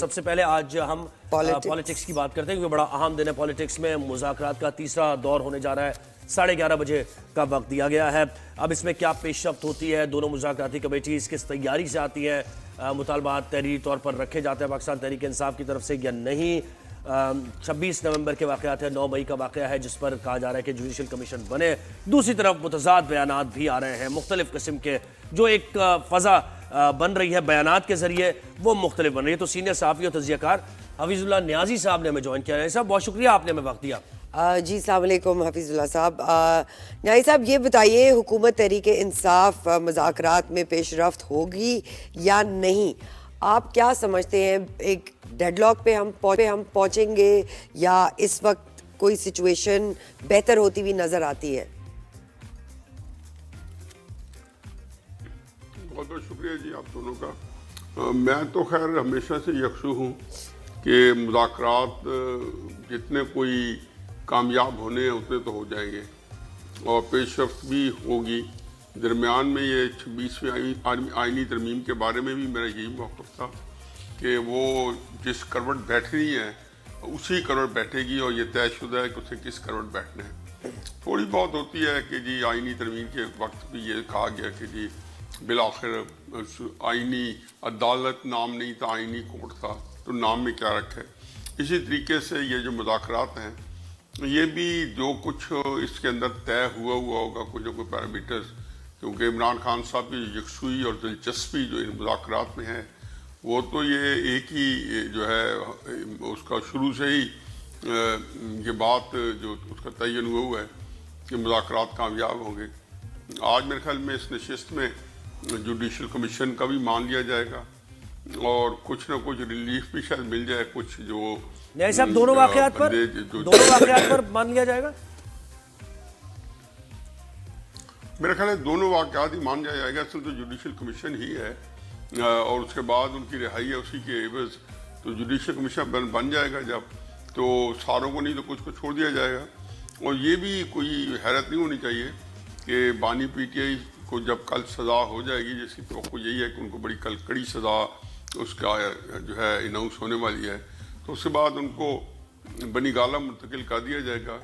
سب سے پہلے آج ہم پالیٹکس کی بات کرتے ہیں کیونکہ بڑا اہم دن ہے پالیٹکس میں. مذاکرات کا تیسرا دور ہونے جا رہا ہے. 11:30 بجے کا وقت دیا گیا ہے. اب اس میں کیا پیش رفت ہوتی ہے, دونوں مذاکراتی کمیٹیز کس تیاری سے آتی ہیں, مطالبات تحریری طور پر رکھے جاتے ہیں پاکستان تحریک انصاف کی طرف سے یا نہیں. 26 نومبر کے واقعات ہیں, 9 مئی کا واقعہ ہے جس پر کہا جا رہا ہے کہ جوڈیشل کمیشن بنے. دوسری طرف متضاد بیانات بھی آ رہے ہیں مختلف قسم کے. جو ایک فضا بن رہی ہے بیانات کے ذریعے وہ مختلف بن رہی ہے. تو سینئر صحافی اور تجزیہ کار حفیظ اللہ نیازی صاحب نے ہمیں جوائن کیا ہے. صاحب بہت شکریہ, آپ نے ہمیں وقت دیا. جی السلام علیکم حفیظ اللہ صاحب. نیازی صاحب یہ بتائیے, حکومت تحریک انصاف مذاکرات میں پیش رفت ہوگی یا نہیں؟ آپ کیا سمجھتے ہیں, ایک ڈیڈ لاک پہ ہم پہنچیں گے یا اس وقت کوئی سچویشن بہتر ہوتی ہوئی نظر آتی ہے؟ بہت بہت شکریہ جی آپ دونوں کا. میں تو خیر ہمیشہ سے یکسو ہوں کہ مذاکرات جتنے کوئی کامیاب ہونے ہیں اتنے تو ہو جائیں گے اور پیش رفت بھی ہوگی. درمیان میں یہ 26ویں آئینی ترمیم کے بارے میں بھی میرا یہی موقف تھا کہ وہ جس کروٹ بیٹھ رہی ہے اسی کروٹ بیٹھے گی اور یہ طے شدہ ہے کہ اسے کس کروٹ بیٹھنا ہے. تھوڑی بہت ہوتی ہے کہ جی آئینی ترمیم کے وقت بھی یہ کہا گیا کہ جی بالآخر آئینی عدالت نام نہیں تھا, آئینی کورٹ تھا, تو نام میں کیا رکھے. اسی طریقے سے یہ جو مذاکرات ہیں یہ بھی جو کچھ اس کے اندر طے ہوا ہوگا کچھ نہ کوئی پیرامیٹرز, کیونکہ عمران خان صاحب کی یکسوئی اور دلچسپی جو ان مذاکرات میں ہے وہ تو یہ ایک ہی جو ہے اس کا شروع سے ہی یہ بات جو اس کا تعین ہوا ہے کہ مذاکرات کامیاب ہوں گے. آج میرے خیال میں اس نشست میں جوڈیشل کمیشن کا بھی مان لیا جائے گا اور کچھ نہ کچھ ریلیف بھی شاید مل جائے. کچھ جو نہیں صاحب دونوں واقعات پر مان لیا جائے گا. میرا خیال ہے دونوں واقعات ہی مان جایا جائے گا. اصل تو جوڈیشل کمیشن ہی ہے اور اس کے بعد ان کی رہائی ہے اسی کے عوض. تو جوڈیشل کمیشن بن جائے گا جب تو ساروں کو نہیں تو کچھ کو چھوڑ دیا جائے گا. اور یہ بھی کوئی حیرت نہیں ہونی چاہیے کہ بانی پی ٹی آئی کو جب کل سزا ہو جائے گی, جس کی توقع یہی ہے کہ ان کو بڑی کڑی سزا اس کا جو ہے اناؤنس ہونے والی ہے, تو اس کے بعد ان کو بنی گالہ منتقل کر دیا جائے گا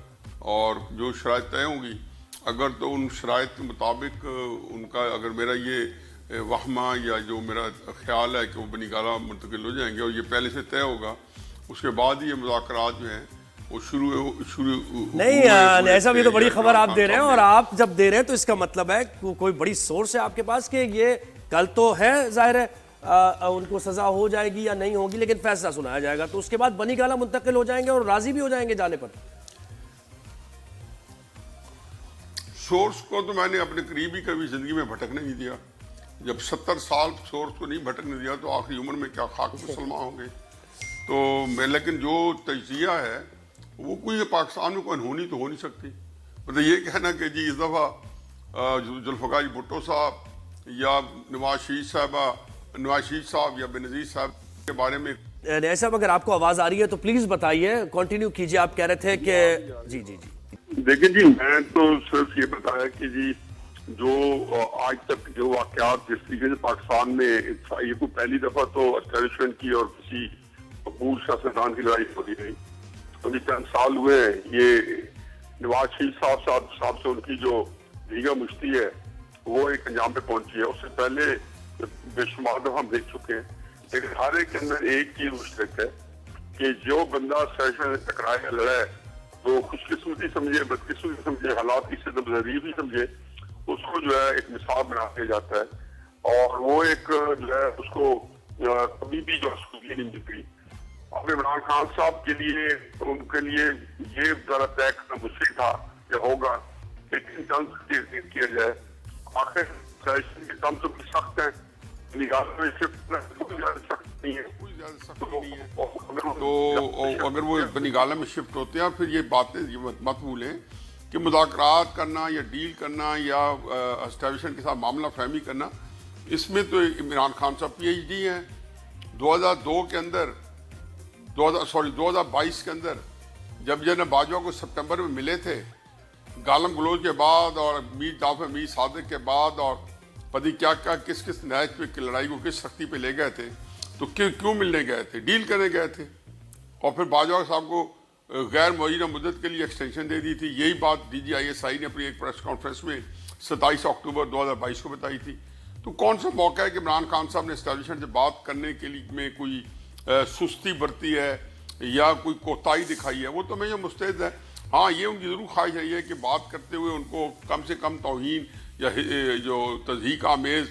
اور جو شرائط طے ہوں گی اگر تو ان شرائط کے مطابق ان کا اگر میرا یہ وہمہ یا جو میرا خیال ہے کہ وہ بنی گالہ منتقل ہو جائیں گے اور یہ پہلے سے طے ہوگا, اس کے بعد ہی یہ مذاکرات جو ہیں وہ شروع نہیں. ایسا بھی تو بڑی خبر آپ دے رہے ہیں, اور آپ جب دے رہے ہیں تو اس کا مطلب ہے کوئی بڑی سورس ہے آپ کے پاس کہ یہ کل تو ہے ظاہر ہے ان کو سزا ہو جائے گی یا نہیں ہوگی لیکن فیصلہ سنایا جائے گا, تو اس کے بعد بنی گالہ منتقل ہو جائیں گے اور راضی بھی ہو جائیں گے جانے پر. سورس کو تو میں نے اپنے قریبی کبھی زندگی میں بھٹکنے نہیں دیا. جب 70 سال سورس کو نہیں بھٹکنے دیا تو آخری عمر میں کیا خاک مسلمان ہوں گے. تو میں لیکن جو تجزیہ ہے وہ کوئی پاکستان میں کوئی انہونی تو ہو نہیں سکتی. مطلب یہ کہنا کہ جی اس دفعہ ذوالفقار بھٹو صاحب یا نواز شریف صاحب یا بینظیر صاحب کے بارے میں. ایسا اگر آپ کو آواز آ رہی ہے تو پلیز بتائیے, کنٹینیو کیجیے. آپ کہہ رہے تھے کہ جی جی جی دیکھیں جی میں تو صرف یہ بتایا کہ جی جو آج تک جو واقعات جس طریقے سے پاکستان میں یہ کوئی پہلی دفعہ تو اسٹیبلشمنٹ کی اور کسی مقبول سیاستدان کی لڑائی ہوتی نہیں. ابھی چند سال ہوئے یہ نواز شریف صاحب سے ان کی جو دیگر مشتی ہے وہ ایک انجام پہ پہنچی ہے. اس سے پہلے بے شمار دفعہ ہم دیکھ چکے ہیں, لیکن ہر ایک کے اندر ایک چیز مشترک ہے کہ جو بندہ سیشن میں ٹکرائے یا لڑے تو خوش قسمتی سمجھے, بدقسمتی سمجھے, حالات کی صدم ذریعہ بھی سمجھے, اس کو جو ہے ایک مثال بنا دیا جاتا ہے اور وہ ایک جو ہے اس کو کبھی بھی جو ہے نہیں ملتی. اب عمران خان صاحب کے لیے ان کے لیے یہ ذرا طے کرنا مشکل تھا کہ ہوگا لیکن جلد کیا جائے. آخر سیشن کے کام تو بھی سخت ہیں, نگاہ میں شفٹ کوئی زیادہ سخت نہیں ہے. تو اگر وہ بنی گالہ میں شفٹ ہوتے ہیں پھر یہ باتیں مت بھولیں کہ مذاکرات کرنا یا ڈیل کرنا یا اسٹیبلشمنٹ کے ساتھ معاملہ فہمی کرنا, اس میں تو عمران خان صاحب پی ایچ ڈی ہیں. 2022 کے اندر جب جنرل باجوہ کو سپٹمبر میں ملے تھے گالم گلوچ کے بعد اور میر صادق کے بعد اور پتہ کیا کس نہج پہ لڑائی کو کس سختی پہ لے گئے تھے, تو کیوں ملنے گئے تھے؟ ڈیل کرنے گئے تھے. اور پھر باجوہ صاحب کو غیر معینہ مدت کے لیے ایکسٹینشن دے دی تھی. یہی بات DGISI نے اپنی ایک پریس کانفرنس میں 27 اکتوبر 2022 کو بتائی تھی. تو کون سا موقع ہے کہ عمران خان صاحب نے اسٹیبلشمنٹ سے بات کرنے کے لیے میں کوئی سستی برتی ہے یا کوئی کوتاہی دکھائی ہے؟ وہ تو میں یہ مستعد ہے. ہاں یہ ان کی ضرور خواہش رہی ہے کہ بات کرتے ہوئے ان کو کم سے کم توہین یا جو تضحیک آمیز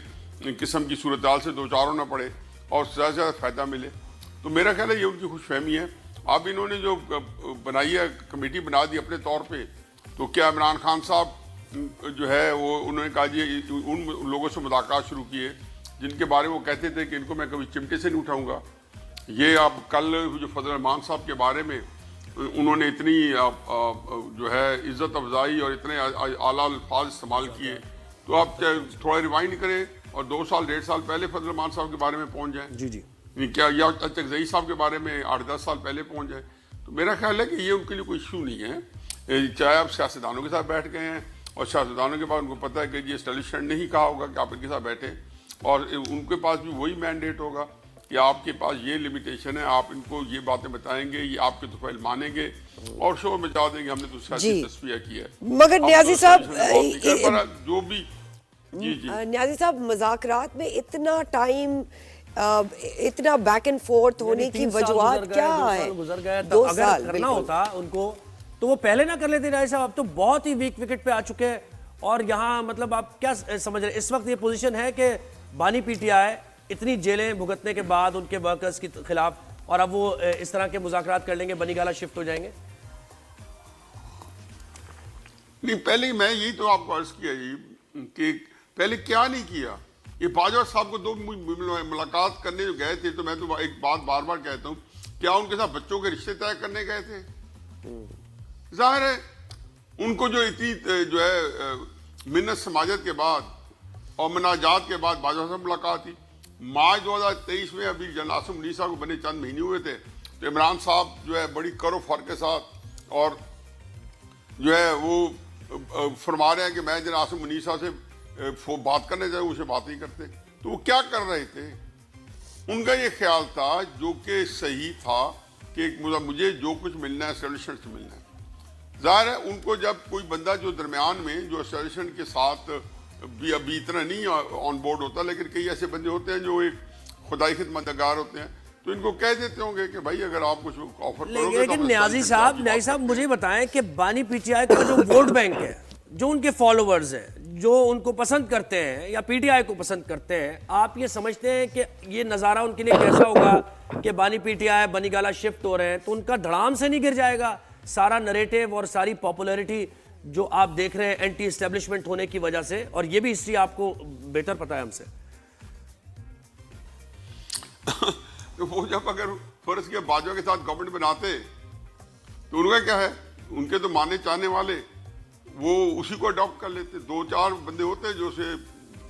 قسم کی صورتحال سے دوچار ہونا پڑے اور زیادہ سے زیادہ فائدہ ملے. تو میرا خیال ہے یہ ان کی خوش فہمی ہے. اب انہوں نے جو بنائی ہے کمیٹی بنا دی اپنے طور پہ, تو کیا عمران خان صاحب جو ہے وہ انہوں نے کہا جی ان لوگوں سے مذاکرات شروع کیے جن کے بارے میں وہ کہتے تھے کہ ان کو میں کبھی چمٹے سے نہیں اٹھاؤں گا. یہ اب کل جو فضل الرحمان صاحب کے بارے میں انہوں نے اتنی جو ہے عزت افزائی اور اتنے اعلیٰ الفاظ استعمال کیے, تو آپ تھوڑا ریوائنڈ کریں اور 2 سال 1.5 سال پہلے فضل الرحمان صاحب کے بارے میں پہنچ جائیں. جی کیا یا چکزئی صاحب کے بارے میں 8-10 سال پہلے پہنچ جائیں. تو میرا خیال ہے کہ یہ ان کے لیے کوئی ایشو نہیں ہے. چاہے آپ سیاستدانوں کے ساتھ بیٹھ گئے ہیں اور سیاستدانوں کے بعد ان کو پتہ ہے کہ یہ اسٹیبلشمنٹ نہیں کہا ہوگا کہ آپ ان کے ساتھ بیٹھیں, اور ان کے پاس بھی وہی مینڈیٹ ہوگا کہ آپ کے پاس یہ لمیٹیشن ہے, آپ ان کو یہ باتیں بتائیں گے, یہ آپ کے طفیل مانیں گے اور شو میں چاہ دیں گے ہم نے تو سیاسی تصفیہ کیا ہے. مگر نیازی صاحب جو بھی نیازی صاحب مذاکرات میں اتنا ٹائم اتنا بیک اینڈ فورتھ ہونے کی وجوہات کیا ہے؟ 2 سال کرنا ہوتا ان کو تو وہ پہلے نہ کر لیتے نیازی صاحب. اب تو بہت ہی ویک وکٹ پہ آ چکے ہیں, اور یہاں مطلب آپ کیا سمجھ رہے ہیں اس وقت یہ پوزیشن ہے کہ بانی PTI اتنی جیلیں بھگتنے کے بعد ان کے ورکرز کے خلاف, اور اب وہ اس طرح کے مذاکرات کر لیں گے, بنی گالہ شفٹ ہو جائیں گے؟ نہیں, پہلے میں یہی تو آپ کو عرض کیا جی کہ پہلے کیا نہیں کیا. یہ باجوہ صاحب کو 2 ملاقات کرنے جو گئے تھے, تو میں تو ایک بات بار بار کہتا ہوں, کیا ان کے ساتھ بچوں کے رشتے طے کرنے گئے تھے؟ ظاہر ہے ان کو جو اتنی جو ہے منت سماجت کے بعد اور مناجات کے بعد باجوہ صاحب ملاقات تھی. مارچ 2023 میں ابھی جنرل عاصم منیر صاحب کو بنے چند مہینے ہوئے تھے, تو عمران صاحب جو ہے بڑی کر و فر کے ساتھ اور جو ہے وہ فرما رہے ہیں کہ میں جنرل عاصم منیر صاحب سے بات کرنے جائے اسے بات نہیں کرتے. تو وہ کیا کر رہے تھے؟ ان کا یہ خیال تھا جو کہ صحیح تھا کہ مجھے جو کچھ ملنا ہے اسٹیبلشمنٹ سے ملنا ہے. ظاہر ہے ان کو جب کوئی بندہ جو درمیان میں جو اسٹیبلشمنٹ کے ساتھ بھی ابھی اتنا نہیں آن بورڈ ہوتا, لیکن کئی ایسے بندے ہوتے ہیں جو ایک خدائی خدمتگار ہوتے ہیں, تو ان کو کہہ دیتے ہوں گے کہ بھائی اگر آپ کچھ آفر کرو گے. لیکن نیازی صاحب مجھے بتائیں کہ بانی PTI کا جو ووٹ بینک ہے, جو ان کے فالوورز ہیں, جو ان کو پسند کرتے ہیں یا PTI کو پسند کرتے ہیں, آپ یہ سمجھتے ہیں کہ یہ نظارہ ان کے لیے کیسا ہوگا کہ بانی PTI بنی گالہ شفٹ ہو رہے ہیں تو ان کا دھڑام سے نہیں گر جائے گا سارا نریٹیو اور ساری پاپولیرٹی جو آپ دیکھ رہے ہیں اینٹی اسٹیبلشمنٹ ہونے کی وجہ سے؟ اور یہ بھی ہسٹری آپ کو بہتر پتہ ہے ہم سے. تو وہ جب اگر فرض کیا باجوہ کے ساتھ گورنمنٹ بناتے تو ان کا کیا ہے, ان کے تو ماننے چاہنے والے وہ اسی کو اڈاپٹ کر لیتے. 2-4 بندے ہوتے جو اسے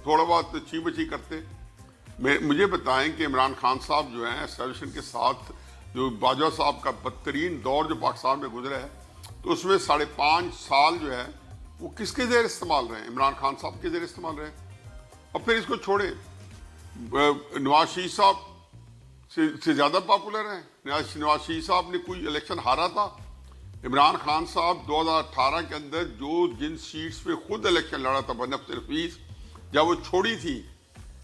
تھوڑا بہت چھی بچھی کرتے. مجھے بتائیں کہ عمران خان صاحب جو ہیں اسٹیبلشمنٹ کے ساتھ جو باجوہ صاحب کا بدترین دور جو پاکستان میں گزرا ہے, تو اس میں 5.5 سال جو ہے وہ کس کے زیر استعمال رہے ہیں؟ عمران خان صاحب کے زیر استعمال رہے. اور پھر اس کو چھوڑے نواز شریف صاحب سے زیادہ پاپولر ہیں. نواز شریف صاحب نے کوئی الیکشن ہارا تھا؟ عمران خان صاحب 2018 کے اندر جن سیٹس پہ خود الیکشن لڑا تھا بنفس رفیس, جب وہ چھوڑی تھی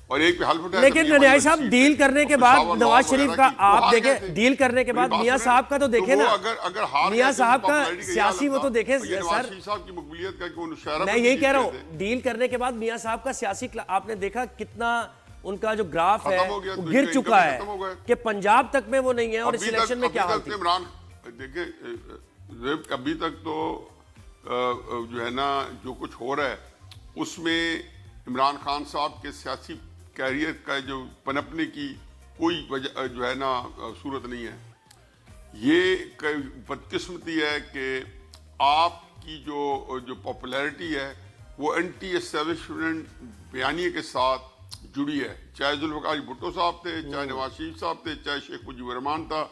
اور ایک پہ حلف اٹھایا. لیکن نیازی صاحب ڈیل کرنے کے بعد نواز شریف کا آپ دیکھیں, ڈیل کرنے کے بعد میاں صاحب کا تو دیکھیں نا, میاں صاحب کا سیاسی وہ تو دیکھیں سر, میں یہی کہہ رہا ہوں ڈیل کرنے کے بعد میاں صاحب کا سیاسی آپ نے دیکھا کتنا ان کا جو گراف ہے وہ گر چکا ہے کہ پنجاب تک میں وہ نہیں ہے, اور اس الیکشن میں کیا حال تھی. عمران دیکھیں ابھی تک تو جو ہے نا جو کچھ ہو رہا ہے اس میں عمران خان صاحب کے سیاسی کیریئر کا جو پنپنے کی کوئی وجہ جو ہے نا صورت نہیں ہے. یہ بدقسمتی ہے کہ آپ کی جو پاپولیرٹی ہے وہ اینٹی اسٹیبلشمنٹ بیانیے کے ساتھ جڑی ہے. چاہے ذوالفقار بھٹو صاحب تھے, چاہے نواز شریف صاحب تھے, چاہے شیخ مجیب الرحمان تھا,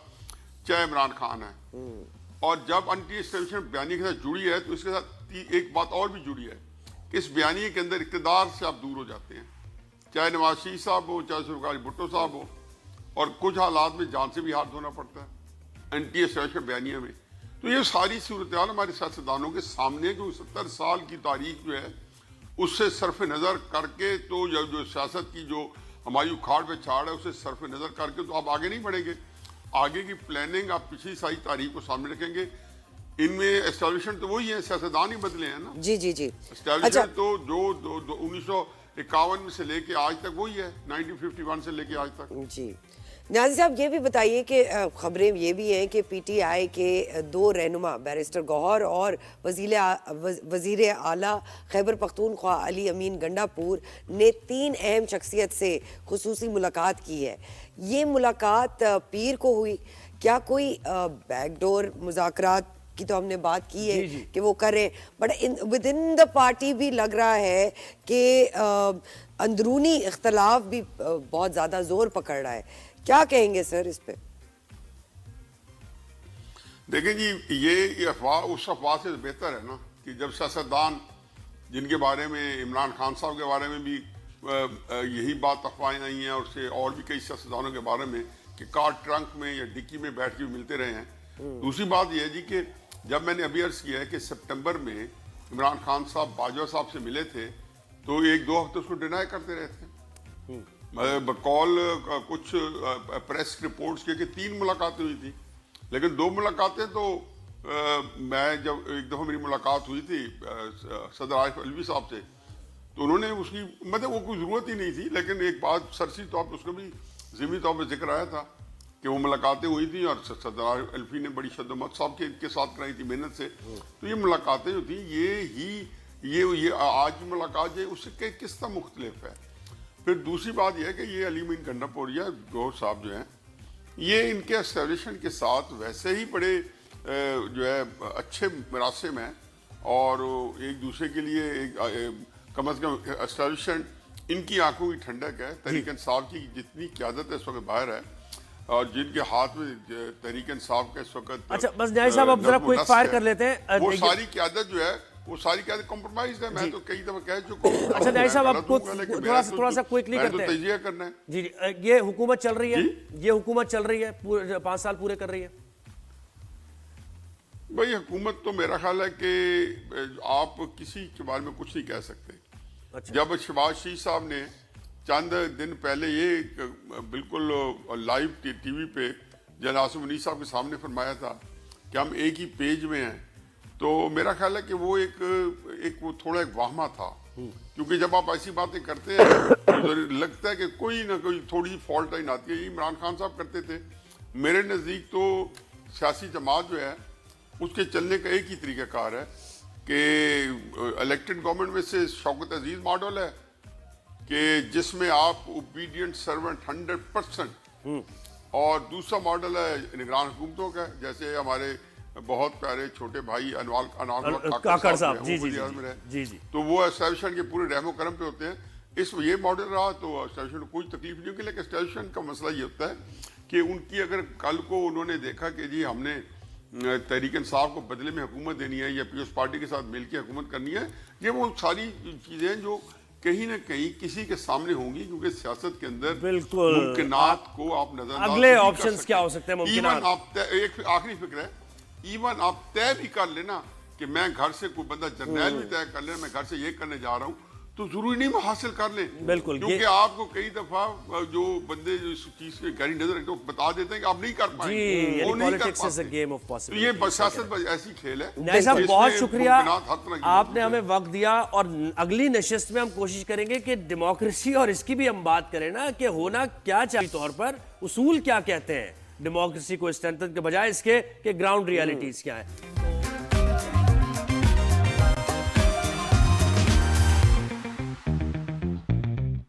چاہے عمران خان ہے. اور جب اینٹی اسٹیبلشمنٹ بیانیے کے ساتھ جڑی ہے تو اس کے ساتھ ایک بات اور بھی جڑی ہے کہ اس بیانیے کے اندر اقتدار سے آپ دور ہو جاتے ہیں, چاہے نواز شریف صاحب ہو, چاہے ذوالفقار بھٹو صاحب ہو. اور کچھ حالات میں جان سے بھی ہاتھ دھونا پڑتا ہے اینٹی اسٹیبلشمنٹ بیانیہ میں. تو یہ ساری صورتحال ہمارے سیاستدانوں کے سامنے کہ 70 سال کی تاریخ جو ہے اس سے صرف نظر کر کے تو جو سیاست کی جو ہماری اکھاڑ پہ چھاڑ ہے اسے صرف نظر کر کے تو آپ آگے نہیں بڑھیں گے. آگے کی پلاننگ آپ پچھلی ساری تاریخ کو سامنے رکھیں گے. ان میں اسٹیبلشمنٹ تو وہی ہے, سیاستدان ہی بدلے ہیں نا. جی جی جی. اسٹیبلشمنٹ تو جو 1951 میں سے لے کے آج تک وہی ہے, 1951 سے لے کے آج تک. جی نیازی صاحب یہ بھی بتائیے کہ خبریں یہ بھی ہیں کہ پی ٹی آئی کے 2 رہنما بیرسٹر گوہر اور وزیر اعلیٰ خیبر پختونخوا علی امین گنڈا پور نے 3 اہم شخصیت سے خصوصی ملاقات کی ہے. یہ ملاقات پیر کو ہوئی. کیا کوئی بیک ڈور مذاکرات کی تو ہم نے بات کی ہے کہ وہ کریں, but with in the party بھی لگ رہا ہے کہ اندرونی اختلاف بھی بہت زیادہ زور پکڑ رہا ہے. کیا کہیں گے سر اس پہ؟ دیکھیں جی, یہ افواہ اس افواہ سے بہتر ہے نا کہ جب سیاستدان جن کے بارے میں عمران خان صاحب کے بارے میں بھی یہی بات افواہیں آئی ہیں اور سے اور بھی کئی سیاستدانوں کے بارے میں کہ کار ٹرنک میں یا ڈکی میں بیٹھ کے ملتے رہے ہیں. دوسری بات یہ ہے جی کہ جب میں نے ابھی عرض کیا ہے کہ سپٹمبر میں عمران خان صاحب باجوہ صاحب سے ملے تھے تو 1-2 ہفتے اس کو ڈینائی کرتے رہے تھے. بقول کچھ پریس رپورٹس کے کہ 3 ملاقاتیں ہوئی تھی, لیکن 2 ملاقاتیں تو میں جب ایک دفعہ میری ملاقات ہوئی تھی صدر عارف علوی صاحب سے تو انہوں نے اس کی مطلب وہ کوئی ضرورت ہی نہیں تھی, لیکن ایک بات سرسی طور پہ اس کو بھی ضمنی طور پہ ذکر آیا تھا کہ وہ ملاقاتیں ہوئی تھیں اور صدر عارف علوی نے بڑی شد و مت صاحب کے ساتھ کرائی تھی محنت سے. تو یہ ملاقاتیں جو تھیں یہ آج کی ملاقات جو ہے اس سے کس طرح مختلف ہے. پھر دوسری بات یہ ہے کہ یہ علی امین گنڈا پوریا گوہر صاحب جو ہیں یہ ان کے اسٹیبلشمنٹ کے ساتھ ویسے ہی بڑے جو ہے اچھے مراسم ہیں اور ایک دوسرے کے لیے کم از کم اسٹیبلشمنٹ ان کی آنکھوں کی ٹھنڈک ہے. تحریک انصاف کی جتنی قیادت ہے اس وقت باہر ہے اور جن کے ہاتھ میں تحریک انصاف کا اس وقت اچھا بس نیازی صاحب اب ذرا کوئک فائر کر لیتے ہیں. وہ ساری قیادت جو ہے وہ ساری قیادت کمپرومائز ہے. میں تو کئی دفعہ کہہ چکا ہوں. اچھا نیازی صاحب اب تھوڑا سا کوئکلی کرتے ہیں. تجزیہ کرنا ہے. جی یہ حکومت چل رہی ہے, یہ حکومت چل رہی ہے 5 سال پورے کر رہی ہے. بھائی حکومت تو میرا خیال ہے کہ آپ کسی کے بارے میں کچھ نہیں کہہ سکتے. جب شہباز شریف صاحب نے چند دن پہلے یہ بالکل لائیو ٹی وی پہ جنرل عاصم منیر صاحب کے سامنے فرمایا تھا کہ ہم ایک ہی پیج میں ہیں, تو میرا خیال ہے کہ وہ ایک وہ تھوڑا ایک واہمہ تھا. کیونکہ جب آپ ایسی باتیں کرتے ہیں تو لگتا ہے کہ کوئی نہ کوئی تھوڑی سی فالٹ لائن آتی ہے. یہ عمران خان صاحب کرتے تھے. میرے نزدیک تو سیاسی جماعت جو ہے اس کے چلنے کا ایک ہی طریقہ کار ہے کہ الیکٹڈ گورنمنٹ میں سے شوکت عزیز ماڈل ہے کہ جس میں آپ اوبیڈینٹ سرونٹ 100%, اور دوسرا ماڈل ہے نگران حکومتوں کا جیسے ہمارے بہت پیارے چھوٹے بھائی انوار کاکڑ صاحب جی. تو وہ اسٹیبلشمنٹ کے پورے رحم و کرم پہ ہوتے ہیں. اس یہ ماڈل رہا تو اسٹیبلشمنٹ کو کوئی تکلیف نہیں ہوگی. لیکن اسٹیبلشمنٹ کا مسئلہ یہ ہوتا ہے کہ ان کی اگر کل کو انہوں نے دیکھا کہ جی ہم نے تحریک انصاف کو بدلے میں حکومت دینی ہے یا پیپلز پارٹی کے ساتھ مل کے حکومت کرنی ہے, یہ وہ ساری چیزیں جو کہیں نہ کہیں کسی کے سامنے ہوں گی, کیونکہ سیاست کے اندر ممکنات کو آپ نظر اگلے آپشنز کیا ہو سکتے ہیں ممکنات. ایک آخری فکر ہے, ایون آپ طے بھی کر لینا کہ میں گھر سے کوئی بندہ جرنیل بھی طے کر لینا میں گھر سے یہ کرنے جا رہا ہوں, تو ضروری نہیں وہ حاصل کر لیں. بالکل, کیونکہ آپ کو کئی دفعہ جو بندے جو اس چیز کی گہری نظر رکھتے ہیں بتا دیتے ہیں کہ آپ نہیں کر پائیں گے, وہ نہیں کر پاتے. یہ سیاست ایسی کھیل ہے. نیازی صاحب بہت شکریہ, آپ نے ہمیں وقت دیا, اور اگلی نشست میں ہم کوشش کریں گے کہ ڈیموکریسی اور اس کی بھی ہم بات کریں نا کہ ہونا کیا چاہیے طور پر, اصول کیا کہتے ہیں ڈیموکریسی کو اسٹرینتھن کے بجائے اس کے کہ گراؤنڈ ریالٹیز کیا ہیں.